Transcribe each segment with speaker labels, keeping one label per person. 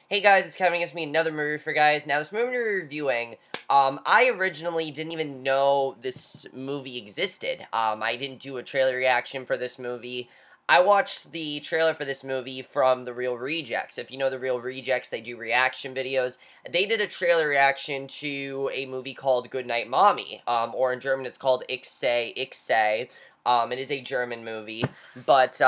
Speaker 1: Hey guys, it's Kevin. It's me, another movie for guys. Now, this movie we're reviewing, I originally didn't even know this movie existed. I didn't do a trailer reaction for this movie. I watched the trailer for this movie from The Real Rejects. If you know The Real Rejects, they do reaction videos. They did a trailer reaction to a movie called Goodnight, Mommy, or in German it's called Ich sei, Ich sei. It is a German movie, but,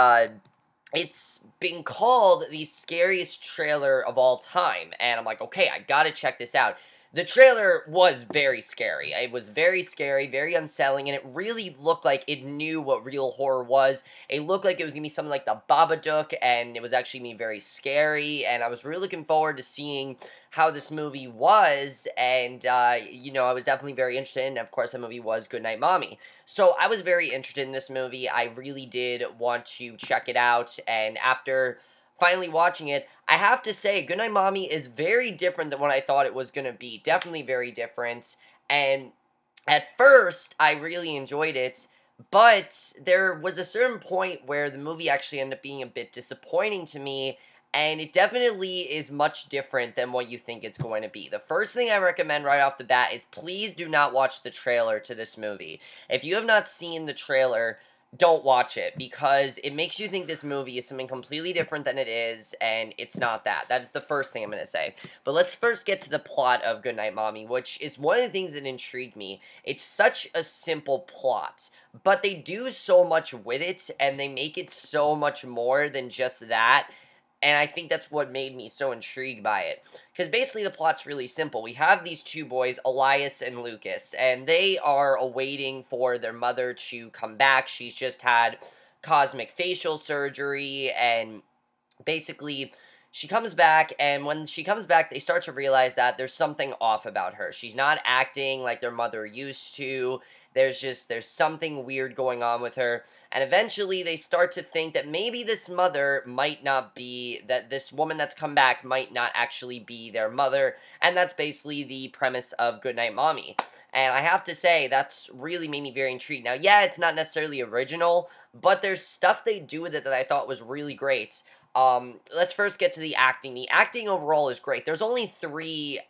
Speaker 1: it's been called the scariest trailer of all time, and I'm like, okay, I gotta check this out. The trailer was very scary. It was very scary, very unsettling, and it really looked like it knew what real horror was. It looked like it was gonna be something like the Babadook, and it was actually gonna be very scary, and I was really looking forward to seeing how this movie was, and, I was definitely very interested, and of course the movie was Goodnight, Mommy. So I was very interested in this movie. I really did want to check it out, and after finally watching it, I have to say, Goodnight, Mommy is very different than what I thought it was going to be. Definitely very different, and at first, I really enjoyed it, but there was a certain point where the movie actually ended up being a bit disappointing to me, and it definitely is much different than what you think it's going to be. The first thing I recommend right off the bat is please do not watch the trailer to this movie. If you have not seen the trailer, don't watch it, because it makes you think this movie is something completely different than it is, and it's not that. That's the first thing I'm going to say. But let's first get to the plot of Goodnight, Mommy, which is one of the things that intrigued me. It's such a simple plot, but they do so much with it, and they make it so much more than just that. And I think that's what made me so intrigued by it. Because basically the plot's really simple. We have these two boys, Elias and Lucas, and they are awaiting for their mother to come back. She's just had cosmic facial surgery, and basically she comes back, and when she comes back, they start to realize that there's something off about her. She's not acting like their mother used to. There's something weird going on with her, and eventually they start to think that maybe this mother might not be, that this woman that's come back might not actually be their mother, and that's basically the premise of Goodnight, Mommy. And I have to say, that's really made me very intrigued. Now, yeah, it's not necessarily original, but there's stuff they do with it that I thought was really great. Let's first get to the acting. The acting overall is great. There's only three,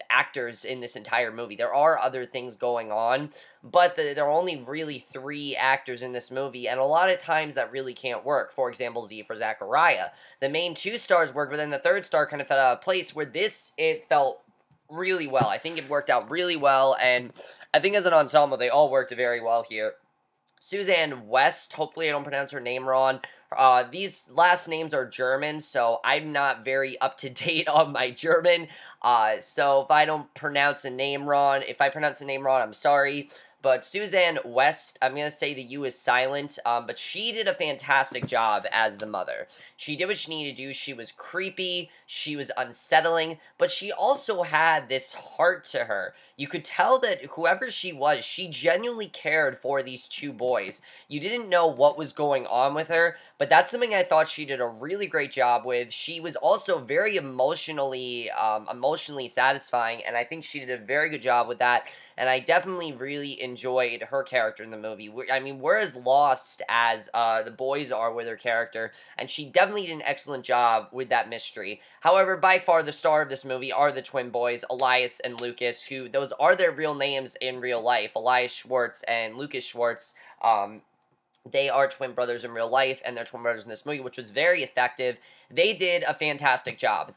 Speaker 1: actors in this entire movie. There are other things going on, but there are only really three actors in this movie, and a lot of times that really can't work. For example, Z for Zachariah. The main two stars worked, but then the third star kind of fell out of place, where it felt really well. I think it worked out really well, and I think as an ensemble, they all worked very well here. Suzanne West, hopefully I don't pronounce her name wrong. These last names are German, so I'm not very up-to-date on my German. So if I don't pronounce a name wrong, I'm sorry. But Suzanne West, I'm going to say the U is silent, but she did a fantastic job as the mother. She did what she needed to do. She was creepy, she was unsettling, but she also had this heart to her. You could tell that whoever she was, she genuinely cared for these two boys. You didn't know what was going on with her, but that's something I thought she did a really great job with. She was also very emotionally satisfying, and I think she did a very good job with that, and I definitely really enjoyed her character in the movie. I mean, we're as lost as the boys are with her character, and she definitely did an excellent job with that mystery. However, by far the star of this movie are the twin boys, Elias and Lucas, who those are their real names in real life. Elias Schwartz and Lucas Schwartz, they are twin brothers in real life, and they're twin brothers in this movie, which was very effective. They did a fantastic job.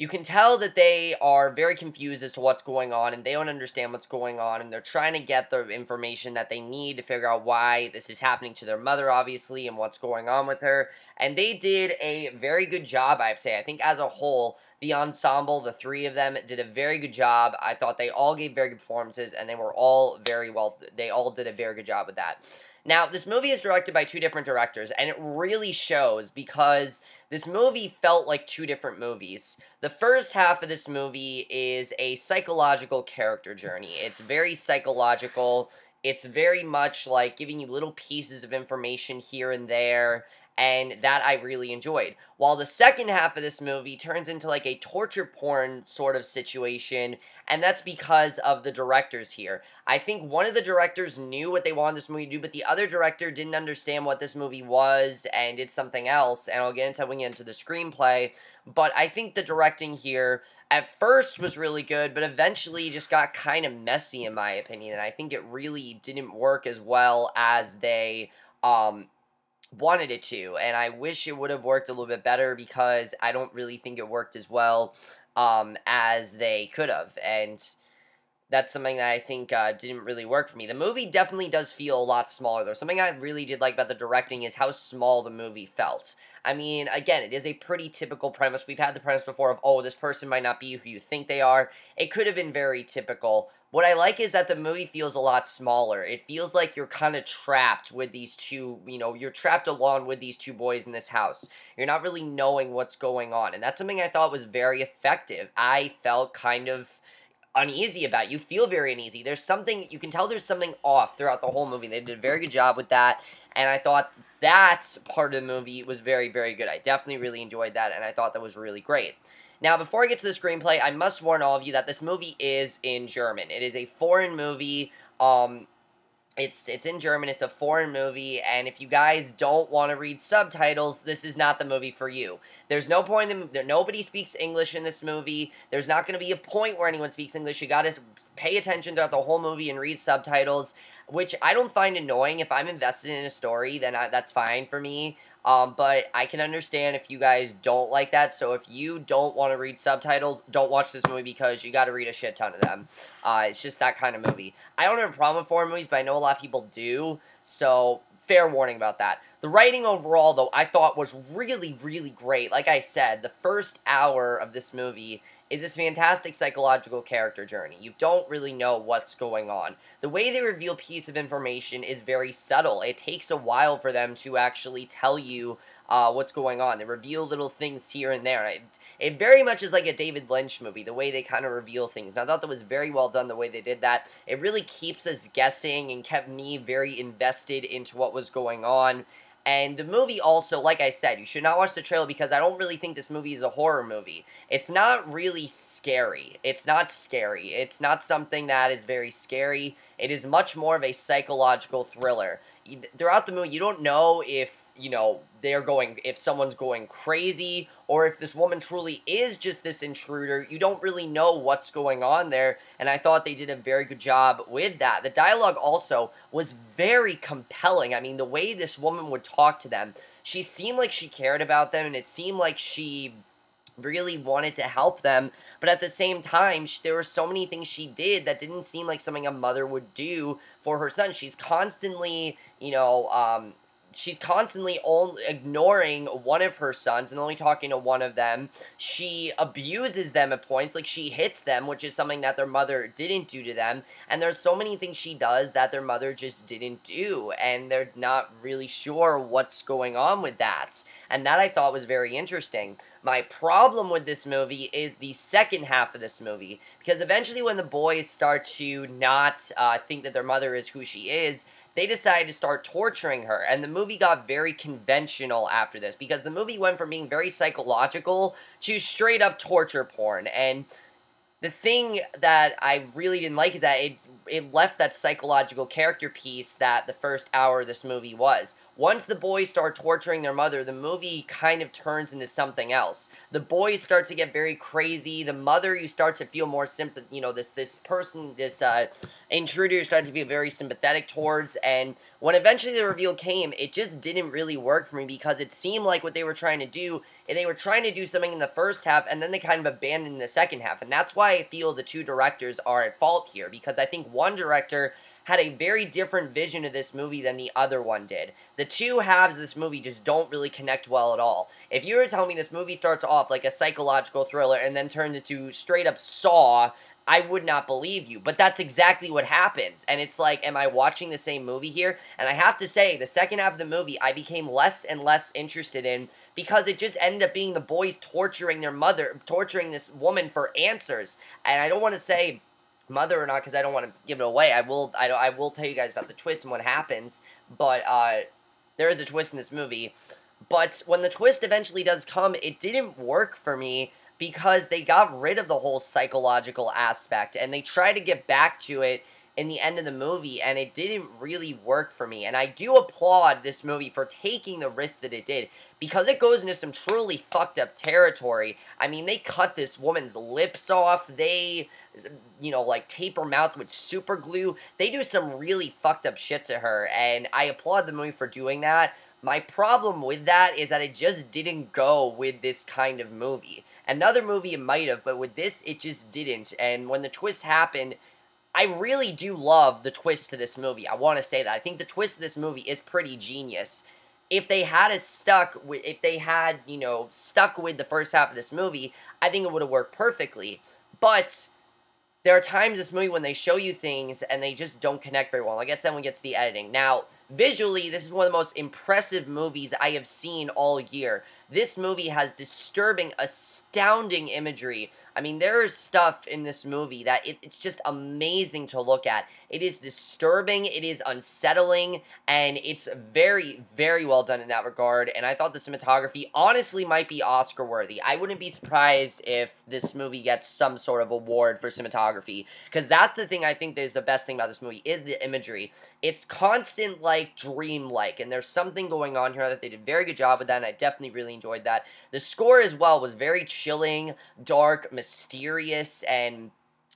Speaker 1: You can tell that they are very confused as to what's going on, and they don't understand what's going on, and they're trying to get the information that they need to figure out why this is happening to their mother, obviously, and what's going on with her. And they did a very good job, I have to say. I think as a whole, the ensemble, the three of them, did a very good job. I thought they all gave very good performances, and they all did a very good job with that. Now, this movie is directed by two different directors, and it really shows, because this movie felt like two different movies. The first half of this movie is a psychological character journey. It's very psychological. It's very much like giving you little pieces of information here and there, and that I really enjoyed. While the second half of this movie turns into like a torture porn sort of situation, and that's because of the directors here. I think one of the directors knew what they wanted this movie to do, but the other director didn't understand what this movie was and did something else, and I'll get into when we get into the screenplay, but I think the directing here at first was really good, but eventually just got kind of messy in my opinion, and I think it really didn't work as well as they wanted it to, and I wish it would have worked a little bit better because I don't really think it worked as well as they could have, and that's something that I think didn't really work for me. The movie definitely does feel a lot smaller, though. Something I really did like about the directing is how small the movie felt. I mean, again, it is a pretty typical premise. We've had the premise before of, oh, this person might not be who you think they are. It could have been very typical. What I like is that the movie feels a lot smaller. It feels like you're kind of trapped with these two, you're trapped alone with these two boys in this house. You're not really knowing what's going on, and that's something I thought was very effective. I felt kind of uneasy about. You feel very uneasy. There's something, you can tell there's something off throughout the whole movie. They did a very good job with that, and I thought that part of the movie was very, very good. I definitely really enjoyed that, and I thought that was really great. Now, before I get to the screenplay, I must warn all of you that this movie is in German. It is a foreign movie. It's in German, it's a foreign movie, and if you guys don't want to read subtitles, this is not the movie for you. There's no point in nobody speaks English in this movie. There's not going to be a point where anyone speaks English. You got to pay attention throughout the whole movie and read subtitles, which I don't find annoying. If I'm invested in a story, then that's fine for me. But I can understand if you guys don't like that, so if you don't want to read subtitles, don't watch this movie because you got to read a shit ton of them. It's just that kind of movie. I don't have a problem with foreign movies, but I know a lot of people do, so fair warning about that. The writing overall, though, I thought was really, really great. Like I said, the first hour of this movie is this fantastic psychological character journey. You don't really know what's going on. The way they reveal piece of information is very subtle. It takes a while for them to actually tell you what's going on. They reveal little things here and there. It very much is like a David Lynch movie, the way they kind of reveal things. And I thought that was very well done, the way they did that. It really keeps us guessing and kept me very invested into what was going on. And the movie also, like I said, you should not watch the trailer because I don't really think this movie is a horror movie. It's not really scary. It's not scary. It's not something that is very scary. It is much more of a psychological thriller. Throughout the movie, you don't know if, if someone's going crazy, or if this woman truly is just this intruder. You don't really know what's going on there, and I thought they did a very good job with that. The dialogue also was very compelling. I mean, the way this woman would talk to them, she seemed like she cared about them, and it seemed like she really wanted to help them, but at the same time, there were so many things she did that didn't seem like something a mother would do for her son. She's constantly, she's constantly ignoring one of her sons and only talking to one of them. She abuses them at points, like she hits them, which is something that their mother didn't do to them. And there's so many things she does that their mother just didn't do, and they're not really sure what's going on with that. And that I thought was very interesting. My problem with this movie is the second half of this movie, because eventually when the boys start to not think that their mother is who she is, they decided to start torturing her, and the movie got very conventional after this, because the movie went from being very psychological to straight up torture porn, and the thing that I really didn't like is that it left that psychological character piece that the first hour of this movie was. Once the boys start torturing their mother, the movie kind of turns into something else. The boys start to get very crazy. The mother, you start to feel more sympathy. This person, this intruder, you start to feel very sympathetic towards. And when eventually the reveal came, it just didn't really work for me because it seemed like what they were trying to do, and they were trying to do something in the first half, and then they kind of abandoned the second half. And that's why I feel the two directors are at fault here, because I think one director had a very different vision of this movie than the other one did. The two halves of this movie just don't really connect well at all. If you were to tell me this movie starts off like a psychological thriller and then turns into straight up Saw, I would not believe you. But that's exactly what happens. And it's like, am I watching the same movie here? And I have to say, the second half of the movie, I became less and less interested in, because it just ended up being the boys torturing their mother, torturing this woman for answers. And I don't want to say mother or not, because I don't want to give it away. I will tell you guys about the twist and what happens, but there is a twist in this movie. But when the twist eventually does come, it didn't work for me because they got rid of the whole psychological aspect and they tried to get back to it in the end of the movie, and it didn't really work for me. And I do applaud this movie for taking the risk that it did, because it goes into some truly fucked up territory. I mean, they cut this woman's lips off, they, like, tape her mouth with super glue. They do some really fucked up shit to her, and I applaud the movie for doing that. My problem with that is that it just didn't go with this kind of movie. Another movie it might have, but with this, it just didn't. And when the twist happened, I really do love the twist to this movie. I want to say that. I think the twist to this movie is pretty genius. If they had stuck with the first half of this movie, I think it would have worked perfectly. But there are times in this movie when they show you things and they just don't connect very well. I guess then we get to the editing. Now, visually, this is one of the most impressive movies I have seen all year. This movie has disturbing, astounding imagery. I mean, there is stuff in this movie that it's just amazing to look at. It is disturbing, it is unsettling, and it's very, very well done in that regard. And I thought the cinematography honestly might be Oscar worthy. I wouldn't be surprised if this movie gets some sort of award for cinematography, because that's the thing I think is the best thing about this movie, is the imagery. It's constant, like, dreamlike, and there's something going on here that they did a very good job with that, and I definitely really enjoyed that. The score as well was very chilling, dark, mysterious, and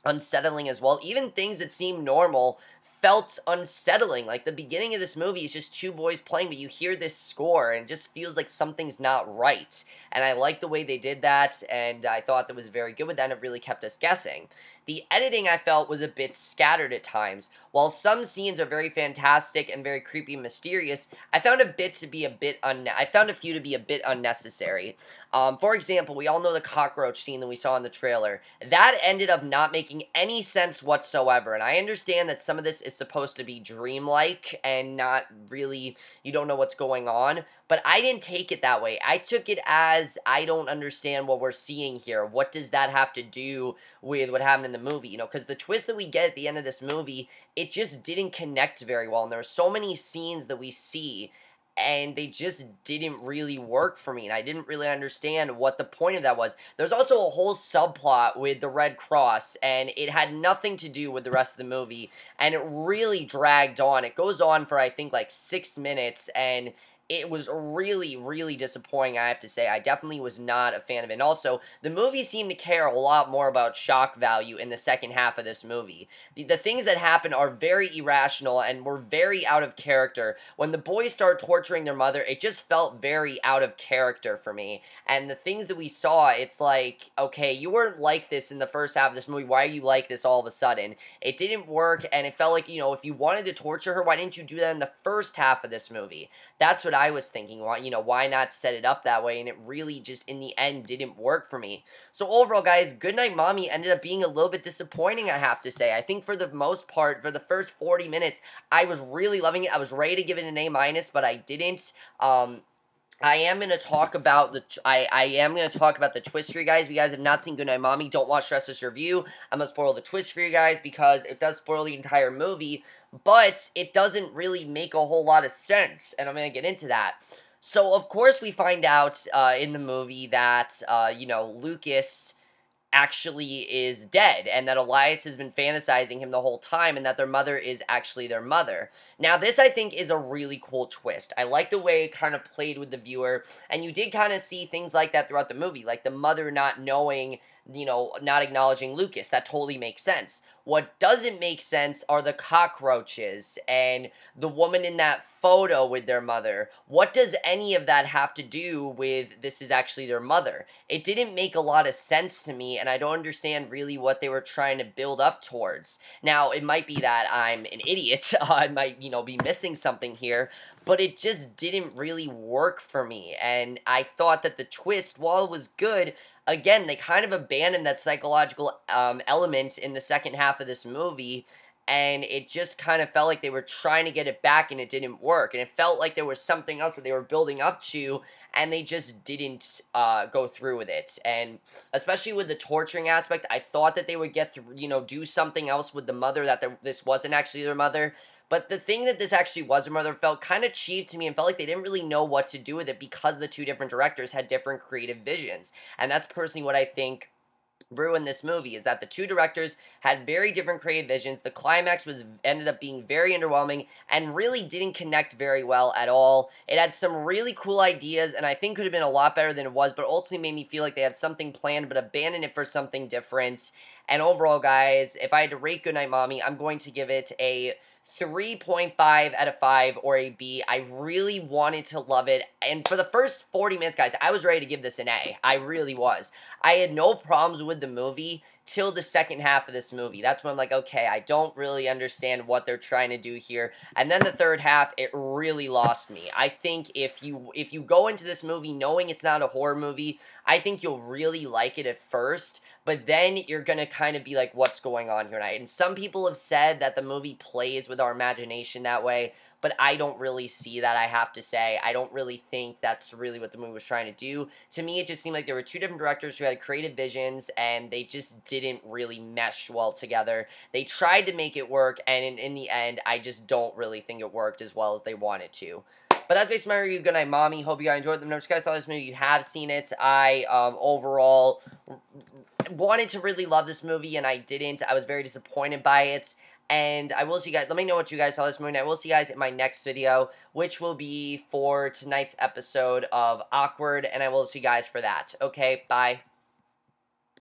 Speaker 1: unsettling as well. Even things that seem normal felt unsettling. Like, the beginning of this movie is just two boys playing, but you hear this score, and it just feels like something's not right. And I like the way they did that, and I thought that was very good with that, and it really kept us guessing. The editing, I felt, was a bit scattered at times. While some scenes are very fantastic and very creepy and mysterious, I found a few to be a bit unnecessary. For example, we all know the cockroach scene that we saw in the trailer. That ended up not making any sense whatsoever, and I understand that some of this is supposed to be dreamlike and not really, you don't know what's going on, but I didn't take it that way. I took it as, I don't understand what we're seeing here. What does that have to do with what happened in the movie? Because the twist that we get at the end of this movie, it just didn't connect very well, and there are so many scenes that we see, and they just didn't really work for me, and I didn't really understand what the point of that was. There's also a whole subplot with the Red Cross, and it had nothing to do with the rest of the movie, and it really dragged on. It goes on for, I think, like 6 minutes, and it was really, really disappointing, I have to say. I definitely was not a fan of it. And also, the movie seemed to care a lot more about shock value in the second half of this movie. The things that happen are very irrational and were very out of character. When the boys start torturing their mother, it just felt very out of character for me. And the things that we saw, it's like, okay, you weren't like this in the first half of this movie. Why are you like this all of a sudden? It didn't work, and it felt like, if you wanted to torture her, why didn't you do that in the first half of this movie? That's what I was thinking. Why not set it up that way? And it really just, in the end, didn't work for me. So overall, guys, Goodnight Mommy ended up being a little bit disappointing, I have to say. I think for the most part, for the first 40 minutes, I was really loving it. I was ready to give it an A-, but I didn't. I am going to talk about the twist for you guys. If you guys have not seen Goodnight Mommy, don't watch the rest of this review. I'm going to spoil the twist for you guys because it does spoil the entire movie, but it doesn't really make a whole lot of sense, and I'm going to get into that. So, of course, we find out in the movie that, Lucas actually is dead, and that Elias has been fantasizing him the whole time, and that their mother is actually their mother. Now, this, I think, is a really cool twist. I like the way it kind of played with the viewer, and you did kind of see things like that throughout the movie, like the mother not knowing, not acknowledging Lucas. That totally makes sense. What doesn't make sense are the cockroaches and the woman in that photo with their mother. What does any of that have to do with this is actually their mother? It didn't make a lot of sense to me, and I don't understand really what they were trying to build up towards. Now, it might be that I'm an idiot. I might, be missing something here, but it just didn't really work for me, and I thought that the twist, while it was good, again, they kind of abandoned that psychological element in the second half of this movie, and it just kind of felt like they were trying to get it back, and it didn't work, and it felt like there was something else that they were building up to, and they just didn't go through with it. And especially with the torturing aspect, I thought that they would get through, do something else with the mother, that this wasn't actually their mother. But the thing that this actually was, Mother, felt kind of cheap to me and felt like they didn't really know what to do with it because the two different directors had different creative visions. And that's personally what I think ruined this movie, is that the two directors had very different creative visions. The climax ended up being very underwhelming and really didn't connect very well at all. It had some really cool ideas and I think could have been a lot better than it was, but ultimately made me feel like they had something planned but abandoned it for something different. And overall, guys, if I had to rate Goodnight Mommy, I'm going to give it a 3.5 out of 5 or a B. I really wanted to love it, and for the first 40 minutes, guys, I was ready to give this an A. I really was. I had no problems with the movie till the second half of this movie. That's when I'm like, okay, I don't really understand what they're trying to do here. And then the third half, it really lost me. I think if you go into this movie knowing it's not a horror movie, I think you'll really like it at first, but then you're gonna kind of be like, what's going on here tonight? And some people have said that the movie plays with our imagination that way, but I don't really see that, I have to say. I don't really think that's really what the movie was trying to do. To me, it just seemed like there were two different directors who had creative visions, and they just didn't really mesh well together. They tried to make it work, and in the end, I just don't really think it worked as well as they wanted to. But that's basically my review of Goodnight Mommy. Hope you guys enjoyed them. If you guys saw this movie, you have seen it. I, overall, wanted to really love this movie, and I didn't. I was very disappointed by it. And I will see you guys, let me know what you guys saw this movie, and I will see you guys in my next video, which will be for tonight's episode of Awkward, and I will see you guys for that. Okay, bye.